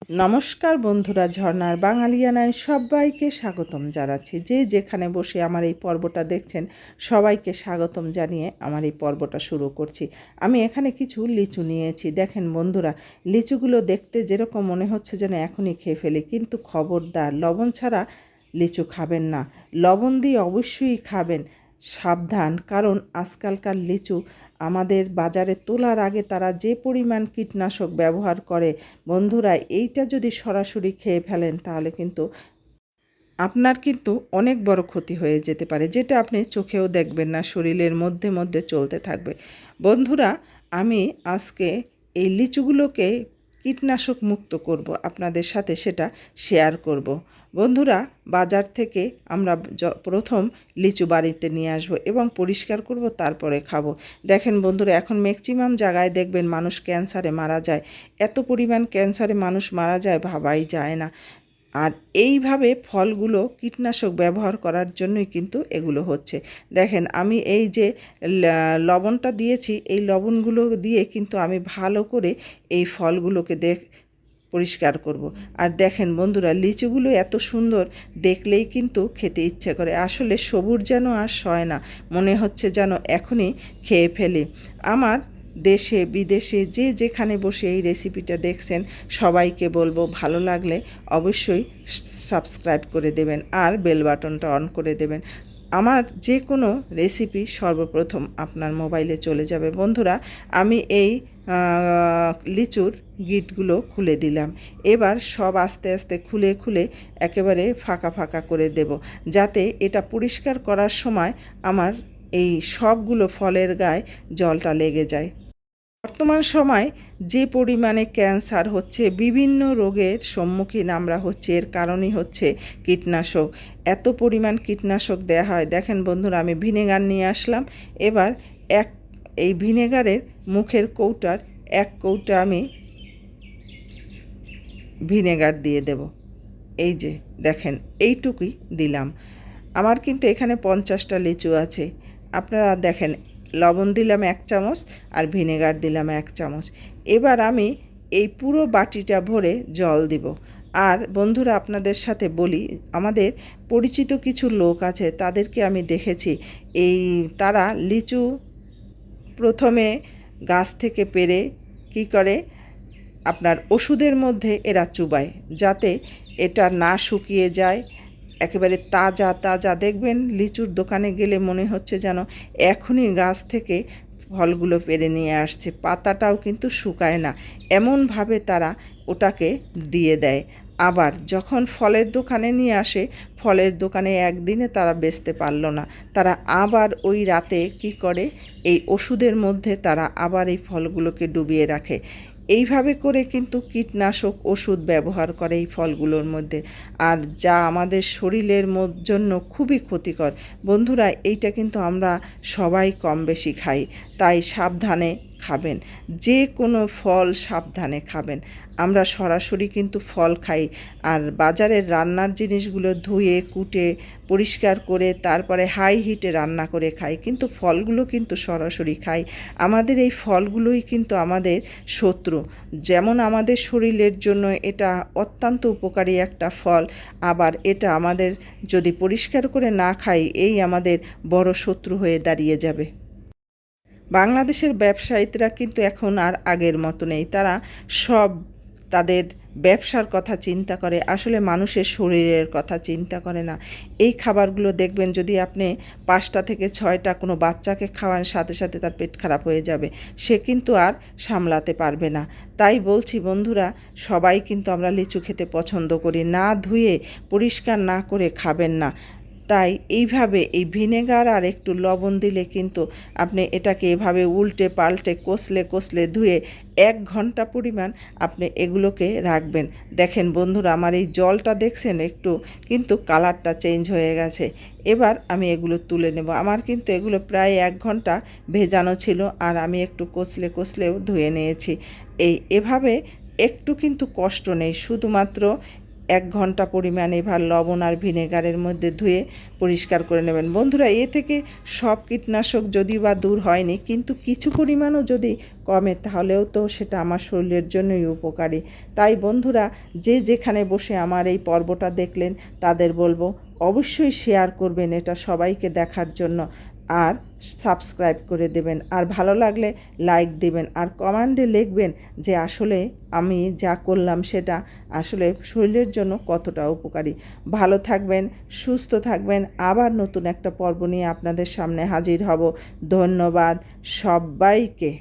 নমস্কার বন্ধুরা, ঝর্ণার বাঙালিয়ানায় সবাইকে স্বাগতম জানাচ্ছি। যে যেখানে বসে আমার এই পর্বটা দেখছেন সবাইকে স্বাগতম জানিয়ে আমার এই পর্বটা শুরু করছি। আমি এখানে কিছু লিচু নিয়েছি। দেখেন বন্ধুরা, লিচুগুলো দেখতে যেরকম মনে হচ্ছে যেন এখনই খেয়ে ফেলি, কিন্তু খবরদার লবণ ছাড়া লিচু খাবেন না। লবণ দিয়ে অবশ্যই খাবেন, সাবধান, কারণ আজকালকার লিচু আমাদের বাজারে তোলার আগে তারা যে পরিমাণ কীটনাশক ব্যবহার করে, বন্ধুরা এইটা যদি সরাসরি খেয়ে ফেলেন তাহলে কিন্তু আপনার অনেক বড় ক্ষতি হয়ে যেতে পারে, যেটা আপনি চোখেও দেখবেন না, শরীরের মধ্যে মধ্যে চলতে থাকবে। বন্ধুরা, আমি আজকে এই লিচুগুলোকে কীটনাশক মুক্ত করব, আপনাদের সাথে সেটা শেয়ার করব। বন্ধুরা, বাজার থেকে আমরা প্রথম লিচু বাড়িতে নিয়ে আসব এবং পরিষ্কার করব, তারপরে খাবো। দেখেন বন্ধুরা, এখন ম্যাক্সিমাম জায়গায় দেখবেন মানুষ ক্যান্সারে মারা যায়। এত পরিমাণ ক্যান্সারে মানুষ মারা যায়, ভাবাই যায় না। আর এইভাবে ফলগুলো কীটনাশক ব্যবহার করার জন্যই কিন্তু এগুলো হচ্ছে। দেখেন আমি এই যে লবণটা দিয়েছি, এই লবণগুলো দিয়ে কিন্তু আমি ভালো করে এই ফলগুলোকে পরিষ্কার করব। আর দেখেন বন্ধুরা, লিচুগুলো এত সুন্দর, দেখলেই কিন্তু খেতে ইচ্ছে করে। আসলে সবুজ যেন আর সয় না, মনে হচ্ছে যেন এখনই খেয়ে ফেলি। আমার দেশে বিদেশে যে যেখানে বসে এই রেসিপিটা দেখছেন সবাইকে বলবো, ভালো লাগলে অবশ্যই সাবস্ক্রাইব করে দেবেন আর বেল বাটনটা অন করে দেবেন। আমার যে কোনো রেসিপি সর্বপ্রথম আপনার মোবাইলে চলে যাবে। বন্ধুরা, আমি এই লিচুর গিটগুলো খুলে দিলাম। এবার সব আস্তে আস্তে খুলে খুলে একেবারে ফাঁকা ফাঁকা করে দেব, যাতে এটা পরিষ্কার করার সময় আমার এই সবগুলো ফলের গায়ে জলটা লেগে যায়। বর্তমান সময় যে পরিমাণে ক্যান্সার হচ্ছে, বিভিন্ন রোগের সম্মুখীন আমরা হচ্ছে, এর কারণই হচ্ছে কীটনাশক। এত পরিমাণ কীটনাশক দেয়া হয়। দেখেন বন্ধুরা, আমি ভিনেগার নিয়ে আসলাম। এবার এই ভিনেগারের মুখের কৌটার 1 কৌটা আমি ভিনেগার দিয়ে দেব। এই যে দেখেন, এইটুকুই দিলাম। আমার এখানে 50টা লিচু আছে। আপনারা দেখেন, লবণ দিলাম 1 চামচ আর ভিনেগার দিলাম 1 চামচ। এবার আমি এই পুরো বাটিটা ভরে জল দিব। আর বন্ধুরা, আপনাদের সাথে বলি, আমাদের পরিচিত কিছু লোক আছে, তাদেরকে আমি দেখেছি, তারা লিচু প্রথমে গাছ থেকে পেড়ে কী করে, আপনার ওষুধের মধ্যে এরা চুবায়, যাতে এটা না শুকিয়ে যায়। একেবারে তাজা তাজা দেখবেন, লিচুর দোকানে গেলে মনে হচ্ছে যেন এখনই গাছ থেকে ফলগুলো পেড়ে নিয়ে আসছে। পাতাটাও কিন্তু শুকায় না, এমনভাবে তারা ওটাকে দিয়ে দেয়। আবার যখন ফলের দোকানে নিয়ে আসে, ফলের দোকানে একদিনে তারা বেচতে পারলো না, তারা আবার ওই রাতে কি করে, এই ওষুধের মধ্যে তারা আবার এই ফলগুলোকে ডুবিয়ে রাখে। এইভাবে করে কিন্তু কীটনাশক ওষুধ ব্যবহার করে এই ফলগুলোর মধ্যে, আর যা আমাদের শরীরের জন্য খুবই ক্ষতিকর। বন্ধুরা, এইটা কিন্তু আমরা সবাই কম বেশি খাই, তাই সাবধানে খাবেন। যে কোনো ফল সাবধানে খাবেন। আমরা সরাসরি কিন্তু ফল খাই, আর বাজারের রান্নার জিনিসগুলো ধুয়ে কুটে পরিষ্কার করে তারপরে হাই হিটে রান্না করে খাই, কিন্তু ফলগুলো কিন্তু সরাসরি খাই। আমাদের এই ফলগুলোই কিন্তু আমাদের শত্রু। যেমন আমাদের শরীরের জন্য এটা অত্যন্ত উপকারী একটা ফল, আবার এটা আমাদের যদি পরিষ্কার করে না খাই, এই আমাদের বড় শত্রু হয়ে দাঁড়িয়ে যাবে। বাংলাদেশের ব্যবসায়ীরা কিন্তু এখন আর আগের মতো নেই। তারা সব তাদের ব্যবসার কথা চিন্তা করে, আসলে মানুষের শরীরের কথা চিন্তা করে না। এই খাবারগুলো দেখবেন, যদি আপনি 5টা থেকে 6টা কোনো বাচ্চাকে খাওয়ান, সাথে সাথে তার পেট খারাপ হয়ে যাবে, সে কিন্তু আর সামলাতে পারবে না। তাই বলছি বন্ধুরা, সবাই কিন্তু আমরা লিচু খেতে পছন্দ করি, না ধুয়ে পরিষ্কার না করে খাবেন না। তাই এইভাবে এই ভিনেগার আর একটু লবণ দিলে কিন্তু আপনি এটাকে এভাবে উল্টে পাল্টে কষলে কষলে ধুয়ে 1 ঘন্টা পরিমাণ আপনি এগুলোকে রাখবেন। দেখেন বন্ধুরা, আমার এই জলটা দেখছেন, একটু কিন্তু কালারটা চেঞ্জ হয়ে গেছে। এবার আমি এগুলো তুলে নেব। আমার কিন্তু এগুলো প্রায় 1 ঘন্টা ভেজানো ছিল, আর আমি একটু কষলে কষলেও ধুয়ে নিয়েছি। এভাবে একটু কিন্তু কষ্ট নেই, শুধুমাত্র 1 ঘন্টা পরিমাণ এবার লবণ আর ভিনেগারের মধ্যে ধুয়ে পরিষ্কার করে নেবেন। বন্ধুরা, এ থেকে সব কীটনাশক যদিও বা দূর হয়নি, কিন্তু কিছু পরিমাণও যদি কমে তাহলেও তো সেটা আমার শরীরের জন্যই উপকারী। তাই বন্ধুরা, যে যেখানে বসে আমার এই পর্বটা দেখলেন তাদের বলবো অবশ্যই শেয়ার করবেন এটা সবাইকে দেখার জন্য, আর সাবস্ক্রাইব করে দেবেন, আর ভালো লাগলে লাইক দেবেন, আর কমেন্টে লিখবেন যে আসলে আমি যা করলাম সেটা আসলে শরীরের জন্য কতটা উপকারী। ভালো থাকবেন, সুস্থ থাকবেন, আবার নতুন একটা পর্ব নিয়ে আপনাদের সামনে হাজির হব। ধন্যবাদ সবাইকে।